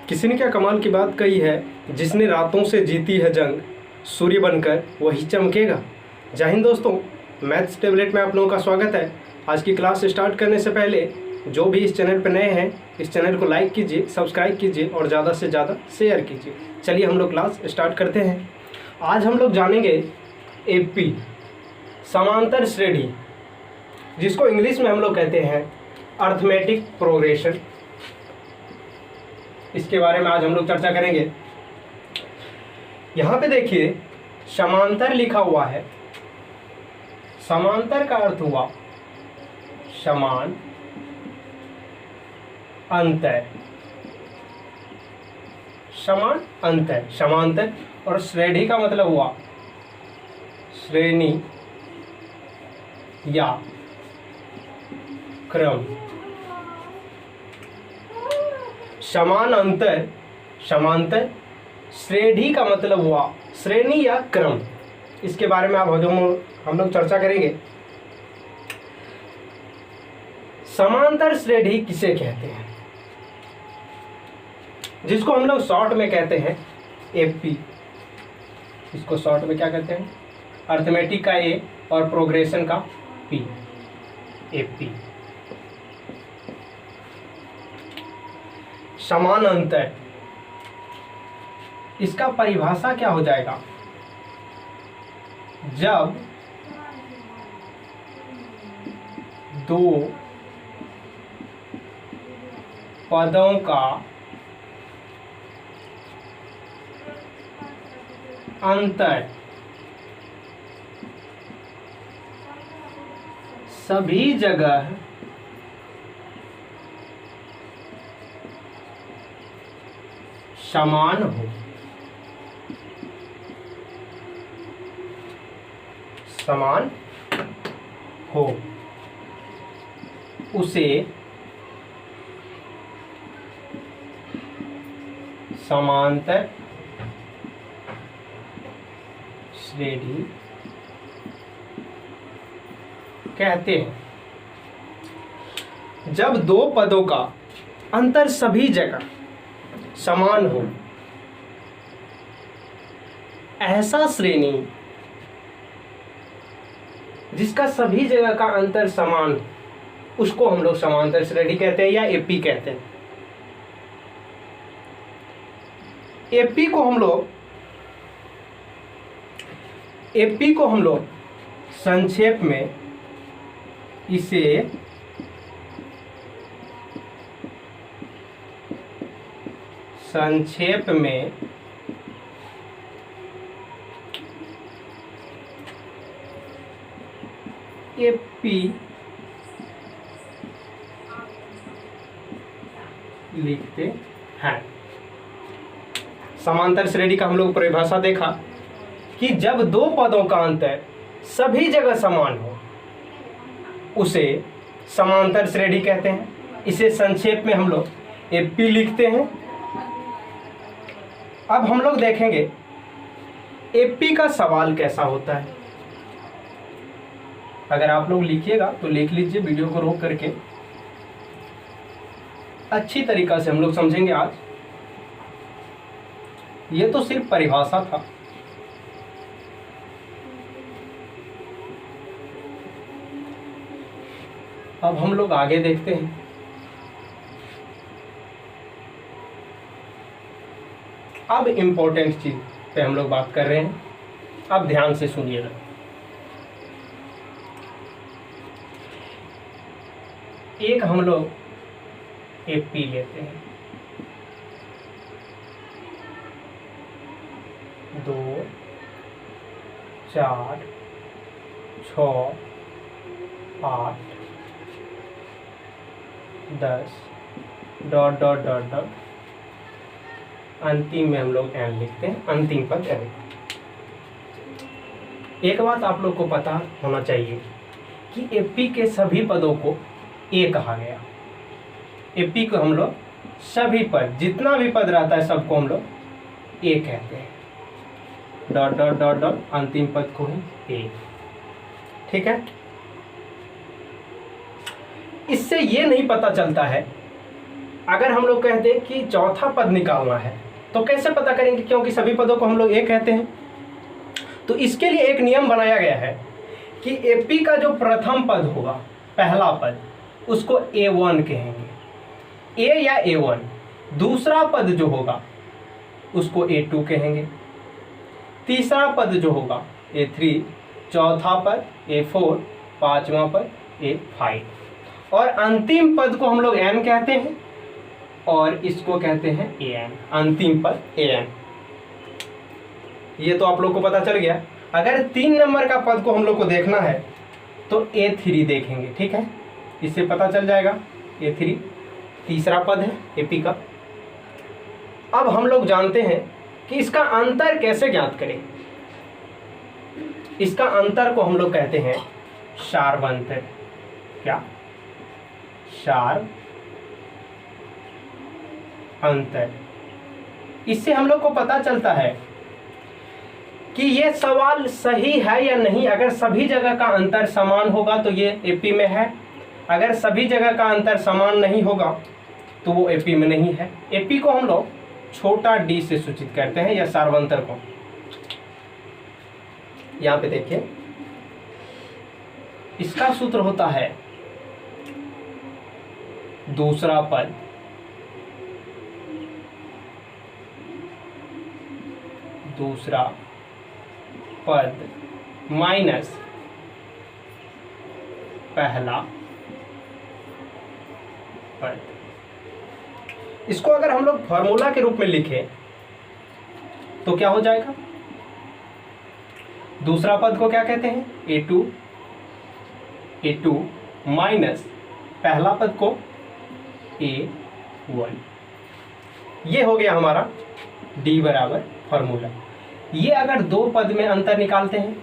किसी ने क्या कमाल की बात कही है, जिसने रातों से जीती है जंग, सूर्य बनकर वही चमकेगा। जय हिंद दोस्तों, मैथ्स टेबलेट में आप लोगों का स्वागत है। आज की क्लास स्टार्ट करने से पहले जो भी इस चैनल पर नए हैं, इस चैनल को लाइक कीजिए, सब्सक्राइब कीजिए और ज़्यादा से ज़्यादा शेयर कीजिए। चलिए हम लोग क्लास स्टार्ट करते हैं। आज हम लोग जानेंगे एपी, समांतर श्रेणी, जिसको इंग्लिश में हम लोग कहते हैं अर्थमेटिक प्रोग्रेशन। इसके बारे में आज हम लोग चर्चा करेंगे। यहाँ पे देखिए समांतर लिखा हुआ है। समांतर का अर्थ हुआ समान अंतर, समान अंतर, समांतर। और श्रेणी का मतलब हुआ श्रेणी या क्रम। समान अंतर, समांतर। श्रेणी का मतलब हुआ श्रेणी या क्रम। इसके बारे में आप हम लोग चर्चा करेंगे। समांतर श्रेणी किसे कहते हैं, जिसको हम लोग शॉर्ट में कहते हैं एपी। इसको शॉर्ट में क्या कहते हैं? अर्थमेटिक का ए और प्रोग्रेशन का पी, एपी। समान अंतर, इसका परिभाषा क्या हो जाएगा? जब दो पदों का अंतर सभी जगह समान हो। समान हो, उसे समांतर श्रेणी कहते हैं। जब दो पदों का अंतर सभी जगह समान हो, ऐसा श्रेणी जिसका सभी जगह का अंतर समान हो, उसको हम लोग समांतर श्रेणी कहते हैं या एपी कहते हैं। एपी को हम लोग संक्षेप में इसे एपी लिखते हैं। समांतर श्रेणी का हम लोग परिभाषा देखा कि जब दो पदों का अंतर सभी जगह समान हो, उसे समांतर श्रेणी कहते हैं। इसे संक्षेप में हम लोग एपी लिखते हैं। अब हम लोग देखेंगे एपी का सवाल कैसा होता है। अगर आप लोग लिखिएगा तो लिख लीजिए, वीडियो को रोक करके अच्छी तरीका से हम लोग समझेंगे आज। ये तो सिर्फ परिभाषा था। अब हम लोग आगे देखते हैं। अब इम्पोर्टेंट चीज पे हम लोग बात कर रहे हैं। अब ध्यान से सुनिएगा। एक हम लोग एपी लेते हैं। 2, 4, 6, 8, 10 ... अंतिम में हम लोग एन लिखते हैं। अंतिम पद एन। एक बात आप लोग को पता होना चाहिए कि एपी के सभी पदों को ए कहा गया। एपी को हम लोग सभी पद, जितना भी पद रहता है, सबको हम लोग ए कहते हैं। ... अंतिम पद को ही ए। ठीक है। इससे ये नहीं पता चलता है अगर हम लोग कहते हैं कि चौथा पद निकालना है तो कैसे पता करेंगे, क्योंकि सभी पदों को हम लोग ए कहते हैं। तो इसके लिए एक नियम बनाया गया है कि एपी का जो प्रथम पद होगा, पहला पद, उसको A1 कहेंगे, ए या A1। दूसरा पद जो होगा उसको A2 कहेंगे, तीसरा पद जो होगा A3, चौथा पद A4, पांचवा पद A5 और अंतिम पद को हम लोग N कहते हैं और इसको कहते हैं AN, अंतिम पद AN। ये तो आप लोग को पता चल गया। अगर 3 नंबर का पद को हम लोग को देखना है तो A3 देखेंगे, ठीक है, इससे पता चल जाएगा। A3 तीसरा पद है एपी का। अब हम लोग जानते हैं कि इसका अंतर कैसे ज्ञात करें। इसका अंतर को हम लोग कहते हैं शार्व अंतर। क्या? शार्व अंतर। इससे हम लोग को पता चलता है कि ये सवाल सही है या नहीं। अगर सभी जगह का अंतर समान होगा तो ये एपी में है, अगर सभी जगह का अंतर समान नहीं होगा तो वो एपी में नहीं है। एपी को हम लोग छोटा डी से सूचित करते हैं या सार्वंतर को। यहां पे देखिए, इसका सूत्र होता है दूसरा पद माइनस पहला पद। इसको अगर हम लोग फॉर्मूला के रूप में लिखें तो क्या हो जाएगा? दूसरा पद को क्या कहते हैं? A2 माइनस पहला पद को A1। ये हो गया हमारा D बराबर फॉर्मूला। ये अगर दो पद में अंतर निकालते हैं,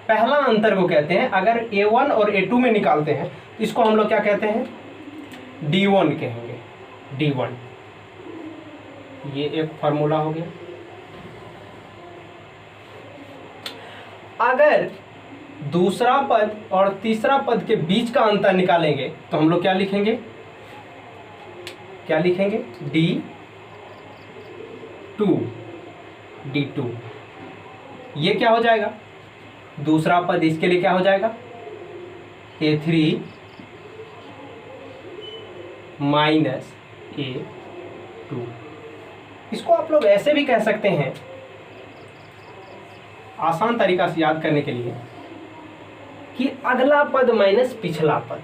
पहला अंतर को कहते हैं, अगर A1 और A2 में निकालते हैं इसको हम लोग क्या कहते हैं? D1 कहेंगे, D1। ये एक फॉर्मूला हो गया। अगर दूसरा पद और तीसरा पद के बीच का अंतर निकालेंगे तो हम लोग क्या लिखेंगे? D2। ये क्या हो जाएगा? दूसरा पद इसके लिए क्या हो जाएगा? A3 minus A2। इसको आप लोग ऐसे भी कह सकते हैं, आसान तरीका से याद करने के लिए, कि अगला पद माइनस पिछला पद।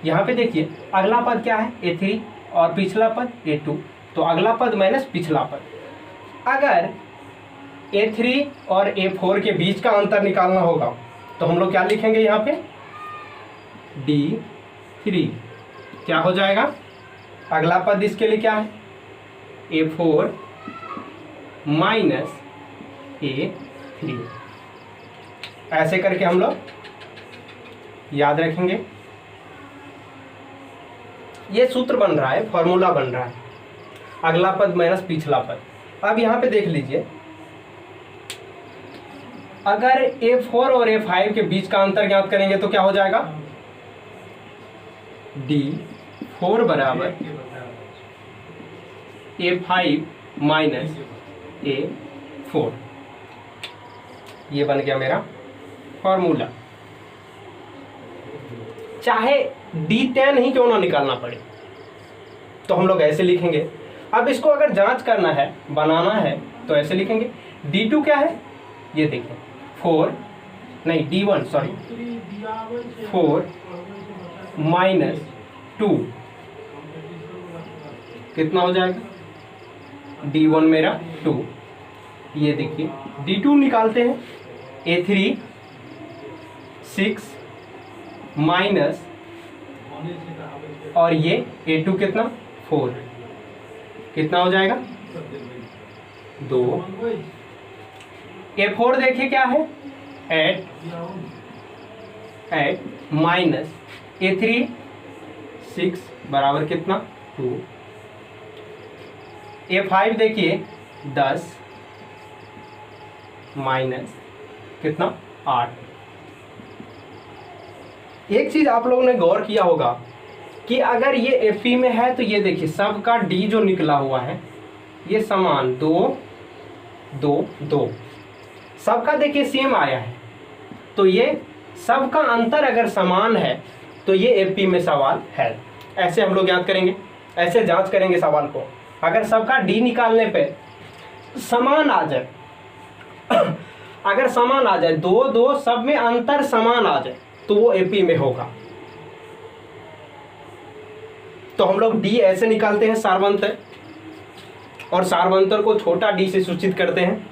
यहाँ पे देखिए, अगला पद क्या है? A3 और पिछला पद A2। तो अगला पद माइनस पिछला पद। अगर A3 और A4 के बीच का अंतर निकालना होगा तो हम लोग क्या लिखेंगे यहाँ पे? D3। क्या हो जाएगा? अगला पद इसके लिए क्या है? A4 minus A3। ऐसे करके हम लोग याद रखेंगे। ये सूत्र बन रहा है, फॉर्मूला बन रहा है, अगला पद माइनस पिछला पद। अब यहाँ पे देख लीजिए, अगर A4 और A5 के बीच का अंतर ज्ञात करेंगे तो क्या हो जाएगा? D4 बराबर A5 माइनस A4। ये बन गया मेरा फॉर्मूला। चाहे D10 ही क्यों ना निकालना पड़े तो हम लोग ऐसे लिखेंगे। अब इसको अगर जांच करना है, बनाना है, तो ऐसे लिखेंगे। D2 क्या है? ये देखिए, D1 4 माइनस 2 कितना हो जाएगा? D1 मेरा 2। ये देखिए, D2 निकालते हैं, A3 6 माइनस, और ये A2 कितना? 4। कितना हो जाएगा? 2। A4 देखिए क्या है? 8 माइनस A3 6 बराबर कितना? 2। A5 देखिए 10 माइनस कितना? 8। एक चीज आप लोगों ने गौर किया होगा कि अगर ये एपी में है तो ये देखिए सबका डी जो निकला हुआ है ये समान 2 2 2, सबका देखिए सेम आया है, तो ये सबका अंतर अगर समान है तो ये एपी में सवाल है। ऐसे हम लोग याद करेंगे, ऐसे जांच करेंगे सवाल को। अगर सबका डी निकालने पे समान आ जाए अगर समान आ जाए 2 2 सब में अंतर समान आ जाए तो वो एपी में होगा। तो हम लोग डी ऐसे निकालते हैं सार्वंतर, और सार्वंतर को छोटा डी से सूचित करते हैं।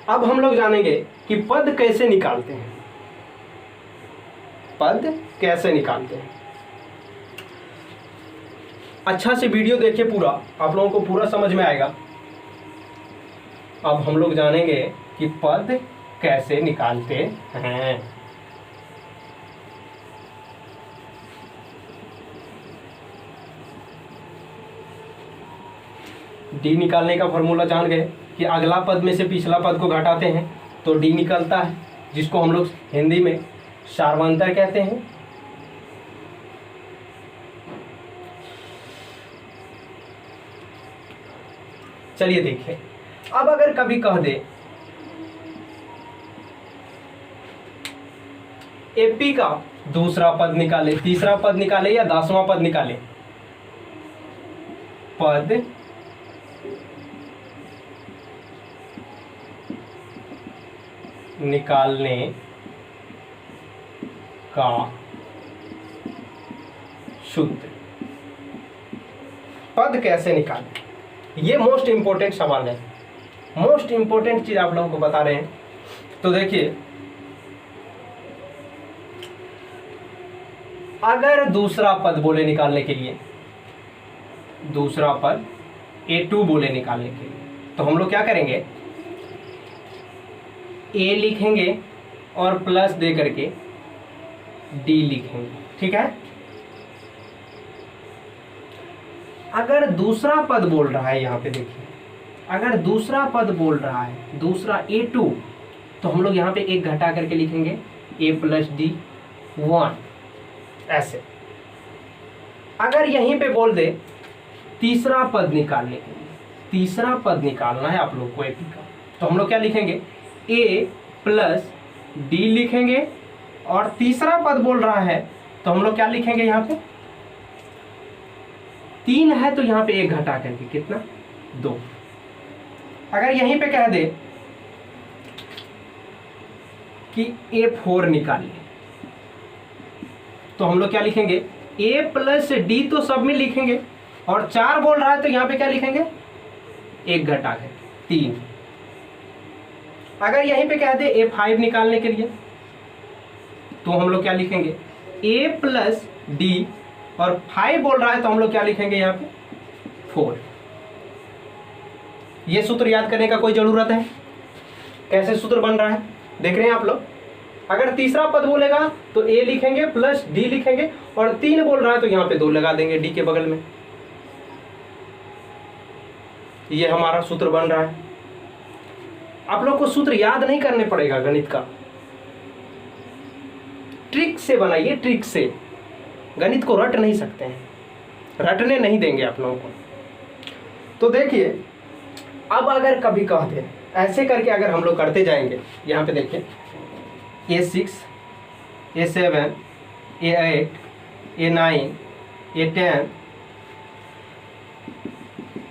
अब हम लोग जानेंगे कि पद कैसे निकालते हैं, पद कैसे निकालते हैं। अच्छा से वीडियो देखिए पूरा, आप लोगों को पूरा समझ में आएगा। अब हम लोग जानेंगे कि पद कैसे निकालते हैं। डी निकालने का फॉर्मूला जान गए कि अगला पद में से पिछला पद को घटाते हैं तो डी निकलता है, जिसको हम लोग हिंदी में सार्वंतर कहते हैं। चलिए देखिए, अब अगर कभी कह दे एपी का दूसरा पद निकाले, तीसरा पद निकाले या 10वां पद निकाले, पद निकालने का सूत्र, पद कैसे निकालें, ये मोस्ट इंपोर्टेंट सवाल है। मोस्ट इंपोर्टेंट चीज आप लोगों को बता रहे हैं। तो देखिए, अगर दूसरा पद बोले निकालने के लिए, दूसरा पद A2 बोले निकालने के लिए, तो हम लोग क्या करेंगे, ए लिखेंगे और प्लस दे करके डी लिखेंगे, ठीक है। अगर दूसरा पद बोल रहा है, यहां पे देखिए, अगर दूसरा पद बोल रहा है दूसरा A2, तो हम लोग यहाँ पे एक घटा करके लिखेंगे A प्लस डी 1, ऐसे। अगर यहीं पे बोल दे तीसरा पद निकालने के लिए, तीसरा पद निकालना है आप लोग को एपी का, तो हम लोग क्या लिखेंगे, ए प्लस डी लिखेंगे, और तीसरा पद बोल रहा है तो हम लोग क्या लिखेंगे, यहाँ पे 3 है तो यहाँ पे एक घटा करके कितना, 2। अगर यहीं पे कह दे कि A4 निकालिए, तो हम लोग क्या लिखेंगे, A प्लस डी तो सब में लिखेंगे, और 4 बोल रहा है तो यहाँ पे क्या लिखेंगे, एक घटा है 3। अगर यहीं पे कह दे A5 निकालने के लिए, तो हम लोग क्या लिखेंगे, A प्लस डी, और 5 बोल रहा है तो हम लोग क्या लिखेंगे यहाँ पे, 4। ये सूत्र याद करने का कोई जरूरत है, कैसे सूत्र बन रहा है देख रहे हैं आप लोग। अगर तीसरा पद बोलेगा तो A लिखेंगे प्लस डी लिखेंगे, और 3 बोल रहा है तो यहाँ पे 2 लगा देंगे डी के बगल में। ये हमारा सूत्र बन रहा है। आप लोग को सूत्र याद नहीं करने पड़ेगा, गणित का ट्रिक से बनाइए, ट्रिक से। गणित को रट नहीं सकते हैं, रटने नहीं देंगे आप लोगों को। तो देखिए, अब अगर कभी कह दे, ऐसे करके अगर हम लोग करते जाएंगे, यहाँ पे देखिए A6 A7 A8 A9 A10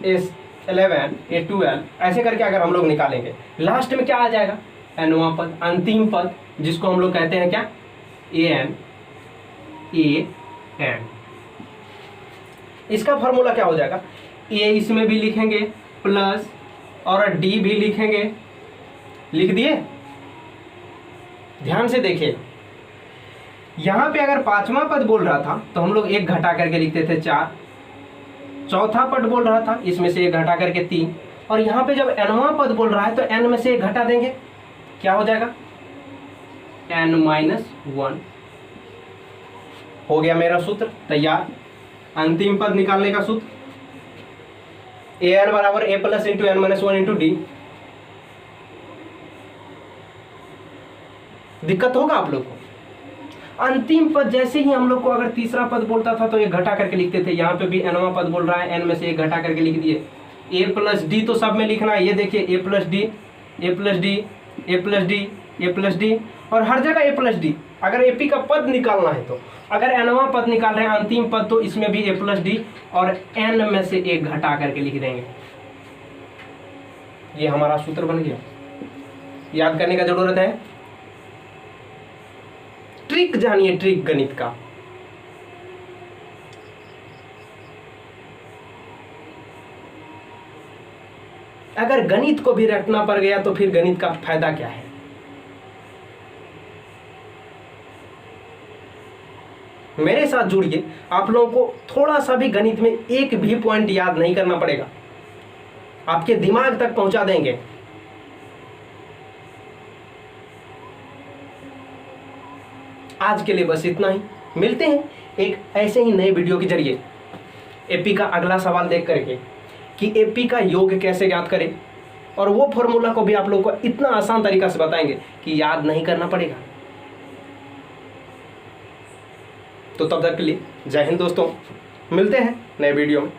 A11 A12, ऐसे करके अगर हम लोग निकालेंगे, लास्ट में क्या आ जाएगा, nवां पद, अंतिम पद, जिसको हम लोग कहते हैं क्या, an। इसका फॉर्मूला क्या हो जाएगा, a इसमें भी लिखेंगे प्लस और d भी लिखेंगे। लिख दिए, ध्यान से देखिए, यहां पे अगर 5वां पद बोल रहा था तो हम लोग एक घटा करके लिखते थे 4, चौथा पद बोल रहा था इसमें से एक घटा करके 3, और यहाँ पे जब nवां पद बोल रहा है तो n में से एक घटा देंगे, क्या हो जाएगा, n-1। हो गया मेरा सूत्र तैयार, अंतिम पद निकालने का सूत्र, an बराबर a plus into n minus 1 into D. दिक्कत होगा आप लोग को। अंतिम पद जैसे ही हम लोग को अगर तीसरा पद बोलता था तो ये घटा करके लिखते थे। यहाँ पे भी nवां पद बोल रहा है, n में से एक घटा करके लिख दिए। a प्लस डी तो सब में लिखना है, ये देखिए a plus D, a plus D, a plus D, a plus D, और हर जगह a प्लस डी। अगर एपी का पद निकालना है तो अगर nवां पद निकाल रहे हैं अंतिम पद तो इसमें भी a प्लस डी और n में से एक घटा करके लिख देंगे। ये हमारा सूत्र बन गया। याद करने का जरूरत है। ट्रिक जानिए, ट्रिक गणित का। अगर गणित को भी रटना पड़ गया तो फिर गणित का फायदा क्या है। मेरे साथ जुड़िए, आप लोगों को थोड़ा सा भी गणित में एक भी पॉइंट याद नहीं करना पड़ेगा, आपके दिमाग तक पहुंचा देंगे। आज के लिए बस इतना ही। मिलते हैं एक ऐसे ही नए वीडियो के जरिए एपी का अगला सवाल देख करके कि एपी का योग कैसे ज्ञात करें, और वो फॉर्मूला को भी आप लोगों को इतना आसान तरीका से बताएंगे कि याद नहीं करना पड़ेगा। तो तब तक के लिए जय हिंद दोस्तों, मिलते हैं नए वीडियो में।